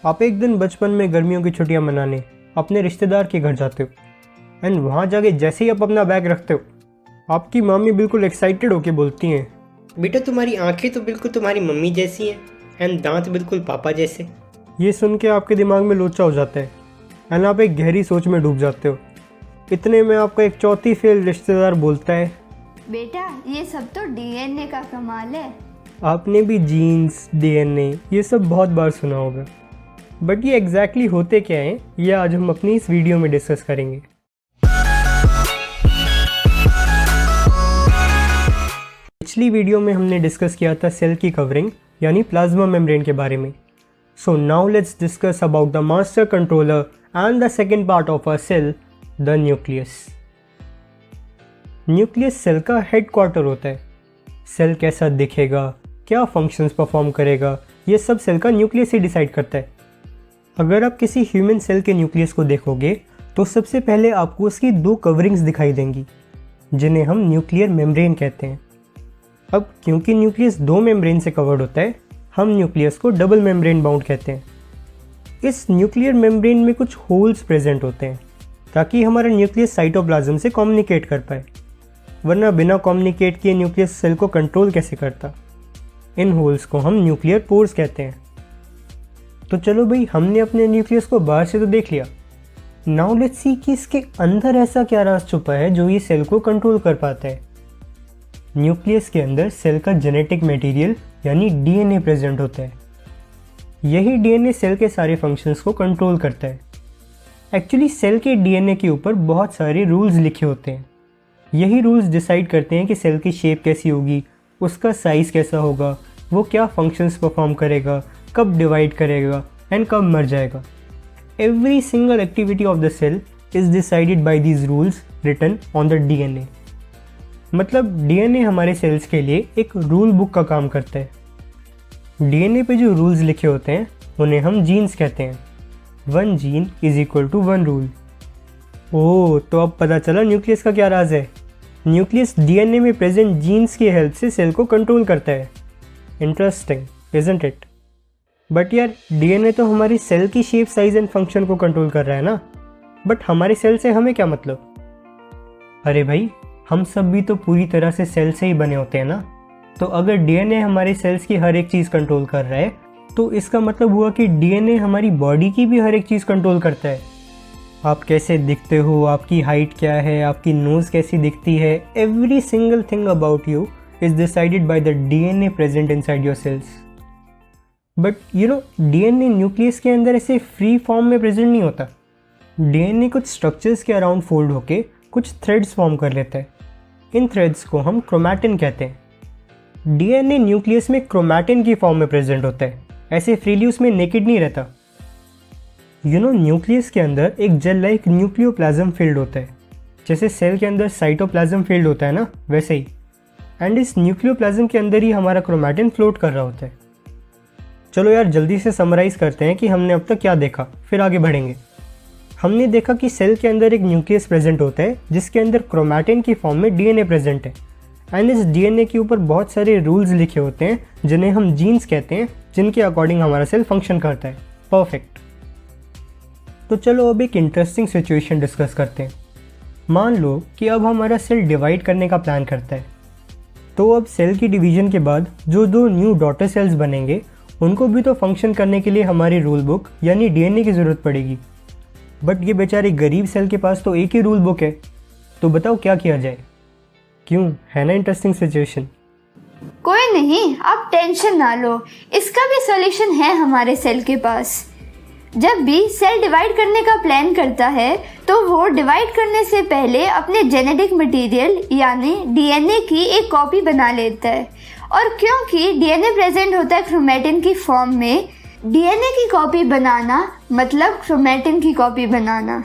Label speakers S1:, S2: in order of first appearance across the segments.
S1: आप एक दिन बचपन में गर्मियों की छुट्टियां मनाने अपने रिश्तेदार के घर जाते हो एंड वहाँ जाके जैसे ही आप अपना बैग रखते हो, आपकी मम्मी बिल्कुल एक्साइटेड होके बोलती हैं,
S2: बेटा तुम्हारी आंखें तो बिल्कुल तुम्हारी मम्मी जैसी हैं एंड दांत बिल्कुल पापा जैसे।
S1: ये सुन के आपके दिमाग में लोचा हो जाता है एंड आप एक गहरी सोच में डूब जाते हो। इतने में आपका एक चौथी फेल रिश्तेदार बोलता है,
S3: बेटा ये सब तो डीएनए का कमाल है।
S1: आपने भी जीन्स, डीएनए ये सब बहुत बार सुना होगा, बट ये एग्जैक्टली होते क्या हैं ये आज हम अपनी इस वीडियो में डिस्कस करेंगे। पिछली वीडियो में हमने डिस्कस किया था सेल की कवरिंग यानी प्लाज्मा मेम्ब्रेन के बारे में। So now let's discuss about the master controller and the second part of a cell, the nucleus. Nucleus cell का हेडक्वार्टर होता है। सेल कैसा दिखेगा, क्या फंक्शंस परफॉर्म करेगा, ये सब सेल का न्यूक्लियस ही डिसाइड करता है। अगर आप किसी ह्यूमन सेल के न्यूक्लियस को देखोगे तो सबसे पहले आपको उसकी दो कवरिंग्स दिखाई देंगी जिन्हें हम न्यूक्लियर मेम्ब्रेन कहते हैं। अब क्योंकि न्यूक्लियस दो मेम्ब्रेन से कवर्ड होता है, हम न्यूक्लियस को डबल मेम्ब्रेन बाउंड कहते हैं। इस न्यूक्लियर मेम्ब्रेन में कुछ होल्स प्रेजेंट होते हैं ताकि हमारा न्यूक्लियस साइटोप्लाज्म से कम्युनिकेट कर पाए, वरना बिना कम्युनिकेट किए न्यूक्लियस सेल को कंट्रोल कैसे करता। इन होल्स को हम न्यूक्लियर पोर्स कहते हैं। तो चलो भाई, हमने अपने न्यूक्लियस को बाहर से तो देख लिया। नाउ लेट्स सी कि इसके अंदर ऐसा क्या राज छुपा है जो ये सेल को कंट्रोल कर पाता है। न्यूक्लियस के अंदर सेल का जेनेटिक मटेरियल यानी डीएनए प्रेजेंट होता है। यही डीएनए सेल के सारे फंक्शंस को कंट्रोल करता है। एक्चुअली सेल के डीएनए के ऊपर बहुत सारे रूल्स लिखे होते हैं। यही रूल्स डिसाइड करते हैं कि सेल की शेप कैसी होगी, उसका साइज़ कैसा होगा, वो क्या फंक्शंस परफॉर्म करेगा, कब डिवाइड करेगा एंड कब मर जाएगा। Every single activity of the cell is decided by these rules written on the DNA. मतलब डीएनए हमारे सेल्स के लिए एक रूल बुक का काम करता है। डीएनए पे जो रूल्स लिखे होते हैं उन्हें हम जीन्स कहते हैं। 1 gene is equal to 1 rule. Oh, तो अब पता चला न्यूक्लियस का क्या राज है। न्यूक्लियस डीएनए में प्रेजेंट जीन्स की हेल्प से सेल को कंट्रोल करता है। Interesting, isn't it? बट यार, डीएनए तो हमारी सेल की शेप, साइज एंड फंक्शन को कंट्रोल कर रहा है ना, बट हमारे सेल से हमें क्या मतलब? अरे भाई, हम सब भी तो पूरी तरह से सेल से ही बने होते हैं ना। तो अगर डीएनए हमारे सेल्स की हर एक चीज़ कंट्रोल कर रहा है तो इसका मतलब हुआ कि डीएनए हमारी बॉडी की भी हर एक चीज़ कंट्रोल करता है। आप कैसे दिखते हो, आपकी हाइट क्या है, आपकी नोज़ कैसी दिखती है, every single thing about you is decided by the DNA present inside your cells. But you know, DNA nucleus के अंदर ऐसे फ्री फॉर्म में प्रेजेंट नहीं होता। डीएनए कुछ स्ट्रक्चर्स के अराउंड फोल्ड होके कुछ थ्रेड्स फॉर्म कर लेता है। इन थ्रेड्स को हम क्रोमैटिन कहते हैं। डीएनए न्यूक्लियस में क्रोमैटिन की फॉर्म में प्रेजेंट होता है, ऐसे फ्रीली उसमें नेकेड नहीं रहता। यू नो, न्यूक्लियस के अंदर एक जेल लाइक न्यूक्लियोप्लाज्म फील्ड होता है, जैसे सेल के अंदर साइटोप्लाज्म फील्ड होता है ना, वैसे ही। एंड इस न्यूक्लियोप्लाज्म के अंदर ही हमारा क्रोमैटिन फ्लोट कर रहा होता है। चलो यार, जल्दी से समराइज़ करते हैं कि हमने अब तक क्या देखा, फिर आगे बढ़ेंगे। हमने देखा कि सेल के अंदर एक न्यूक्लियस प्रेजेंट होता है जिसके अंदर क्रोमैटिन की फॉर्म में डीएनए प्रेजेंट है। एंड इस डीएनए के ऊपर बहुत सारे रूल्स लिखे होते हैं जिन्हें हम जीन्स कहते हैं, जिनके अकॉर्डिंग हमारा सेल फंक्शन करता है। परफेक्ट। तो चलो अब एक इंटरेस्टिंग सिचुएशन डिस्कस करते हैं। मान लो कि अब हमारा सेल डिवाइड करने का प्लान करता है। तो अब सेल की डिवीजन के बाद जो दो न्यू डॉटर सेल्स बनेंगे उनको भी तो फंक्शन करने के लिए हमारी रूल बुक यानी डीएनए की ज़रूरत पड़ेगी। बट ये बेचारे गरीब सेल के पास तो एक ही रूल बुक है। तो बताओ क्या किया जाए? क्यों, है ना इंटरेस्टिंग सिचुएशन?
S3: कोई नहीं, आप टेंशन ना लो, इसका भी सॉल्यूशन है हमारे सेल के पास। जब भी सेल डिवाइड करने का प्लान करता है तो वो डिवाइड करने से पहले अपने जेनेटिक मटेरियल यानी डीएनए की एक कॉपी बना लेता है। और क्योंकि डीएनए प्रेजेंट होता है क्रोमैटिन की फॉर्म में, डीएनए की कॉपी बनाना मतलब क्रोमैटिन की कॉपी बनाना।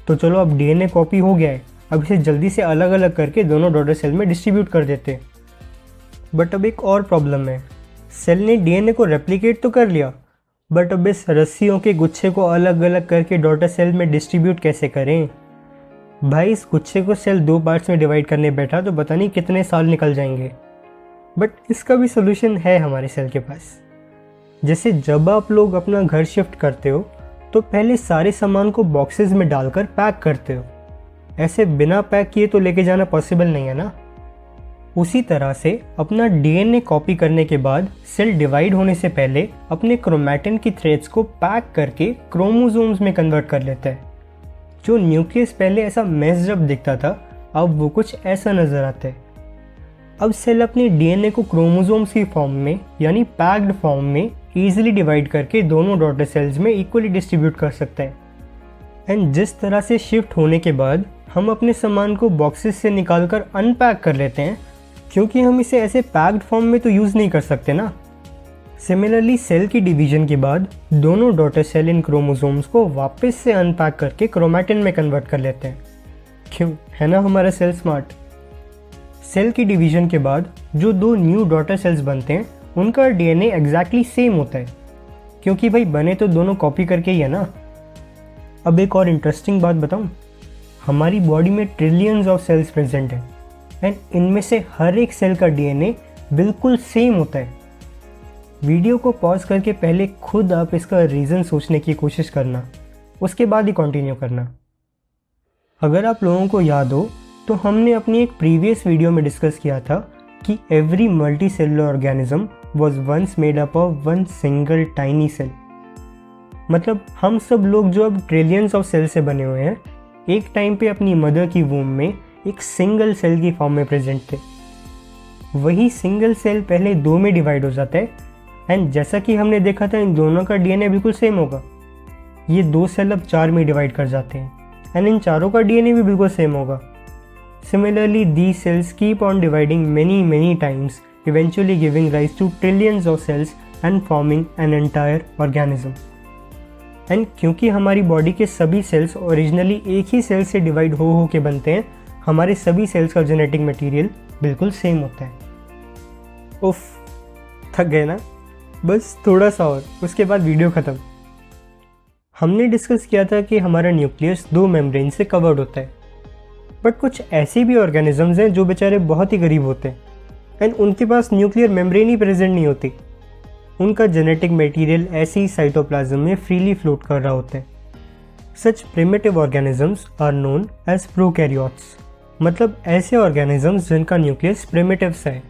S1: तो चलो, अब डीएनए कॉपी हो गया है, अब इसे जल्दी से अलग अलग करके दोनों डॉटर सेल में डिस्ट्रीब्यूट कर देते हैं। बट अब एक और प्रॉब्लम है। सेल ने डीएनए को रेप्लिकेट तो कर लिया, बट अब इस रस्सियों के गुच्छे को अलग अलग करके डॉटर सेल में डिस्ट्रीब्यूट कैसे करें? भाई, इस गुच्छे को सेल 2 पार्ट्स में डिवाइड करने बैठा तो पता नहीं कितने साल निकल जाएंगे। बट इसका भी सोल्यूशन है हमारे सेल के पास। जैसे जब आप लोग अपना घर शिफ्ट करते हो तो पहले सारे सामान को बॉक्सेस में डालकर पैक करते हो। ऐसे बिना पैक किए तो लेके जाना पॉसिबल नहीं है ना। उसी तरह से अपना डीएनए कॉपी करने के बाद सेल डिवाइड होने से पहले अपने क्रोमैटिन की थ्रेड्स को पैक करके क्रोमोसोम्स में कन्वर्ट कर लेता है। जो न्यूक्लियस पहले ऐसा मेस्ड अप दिखता था, अब वो कुछ ऐसा नज़र आता है। अब सेल अपने डीएनए को क्रोमोसोम्स की फॉर्म में यानी पैक्ड फॉर्म में ईजिली डिवाइड करके दोनों डॉटर सेल्स में इक्वली डिस्ट्रीब्यूट कर सकता है। एंड जिस तरह से शिफ्ट होने के बाद हम अपने सामान को बॉक्सेस से निकालकर अनपैक कर लेते हैं, क्योंकि हम इसे ऐसे पैक्ड फॉर्म में तो यूज़ नहीं कर सकते ना। सिमिलरली सेल की डिवीजन के बाद दोनों डॉटर सेल इन क्रोमोसोम्स को वापस से अनपैक करके क्रोमैटिन में कन्वर्ट कर लेते हैं। क्यों, है ना हमारा सेल स्मार्ट। सेल की डिवीजन के बाद जो दो न्यू डॉटर सेल्स बनते हैं उनका डीएनए एग्जैक्टली सेम होता है, क्योंकि भाई बने तो दोनों कॉपी करके ही है ना। अब एक और इंटरेस्टिंग बात बताऊं, हमारी बॉडी में ट्रिलियंस ऑफ सेल्स प्रेजेंट हैं एंड इनमें से हर एक सेल का डीएनए बिल्कुल सेम होता है। वीडियो को पॉज करके पहले खुद आप इसका रीज़न सोचने की कोशिश करना, उसके बाद ही कंटिन्यू करना। अगर आप लोगों को याद हो तो हमने अपनी एक प्रीवियस वीडियो में डिस्कस किया था कि every multi cellular organism was once made up of one single tiny cell. मतलब हम सब लोग जो अब ट्रिलियंस ऑफ सेल से बने हुए हैं, एक टाइम पे अपनी मदर की वूम में एक सिंगल सेल की फॉर्म में प्रेजेंट थे। वही सिंगल सेल पहले दो में डिवाइड हो जाता है एंड जैसा कि हमने देखा था इन दोनों का डीएनए बिल्कुल सेम होगा। ये दो सेल अब चार में डिवाइड कर जाते हैं एंड इन चारों का डीएनए भी बिल्कुल सेम होगा। Similarly, these cells keep on dividing many times, eventually giving rise to trillions of cells and forming an entire organism. And क्योंकि हमारी बॉडी के सभी सेल्स ओरिजिनली एक ही सेल से डिवाइड हो के बनते हैं, हमारे सभी सेल्स का जेनेटिक मटेरियल बिल्कुल सेम होता है। उफ, थक गए ना? बस थोड़ा सा और, उसके बाद वीडियो ख़त्म। हमने डिस्कस किया था कि हमारा न्यूक्लियस दो मेम्ब्रेन से कवर्ड होता है, बट कुछ ऐसे भी ऑर्गेनिजम्स हैं जो बेचारे बहुत ही गरीब होते हैं एंड उनके पास न्यूक्लियर मेम्ब्रेन ही प्रेजेंट नहीं होती। उनका जेनेटिक मटेरियल ऐसे ही साइटोप्लाज्म में फ्रीली फ्लोट कर रहा होता है। Such primitive organisms are known as prokaryotes, मतलब ऐसे ऑर्गेनिजम्स जिनका न्यूक्लियस प्रिमिटिव सा है।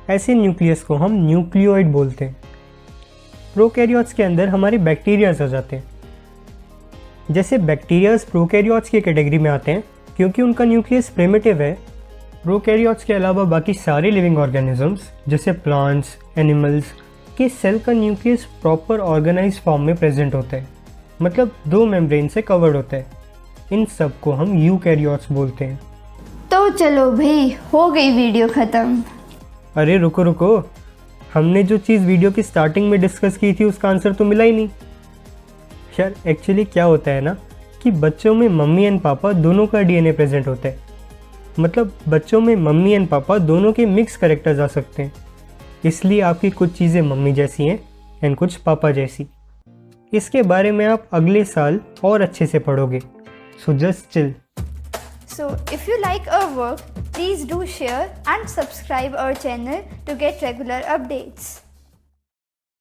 S1: ऐसे न्यूक्लियस को हम न्यूक्लियोइड बोलते हैं। प्रोकैरियोट्स के अंदर हमारे बैक्टीरियाज आ जाते हैं। जैसे बैक्टीरियाज प्रोकैरियोट्स की कैटेगरी में आते हैं क्योंकि उनका न्यूक्लियस प्रिमिटिव है। प्रोकैरियोट्स के अलावा बाकी सारे लिविंग ऑर्गेनिजम्स जैसे प्लांट्स, एनिमल्स के सेल का न्यूक्लियस प्रॉपर ऑर्गेनाइज फॉर्म में प्रेजेंट होता है, मतलब दो मेम्ब्रेन से कवर्ड होता है। इन सब को हम यूकैरियोट्स बोलते हैं।
S3: तो चलो भाई, हो गई वीडियो ख़त्म।
S1: अरे रुको, हमने जो चीज़ वीडियो की स्टार्टिंग में डिस्कस की थी उसका आंसर तो मिला ही नहीं। यार एक्चुअली क्या होता है ना कि बच्चों में मम्मी एंड पापा दोनों का डीएनए प्रेजेंट होता है, मतलब बच्चों में मम्मी एंड पापा दोनों के मिक्स कैरेक्टर्स आ सकते हैं। इसलिए आपकी कुछ चीज़ें मम्मी जैसी हैं एंड कुछ पापा जैसी। इसके बारे में आप अगले साल और अच्छे से पढ़ोगे, so just chill.
S3: So if you like our work, please do share and subscribe our channel to get regular updates.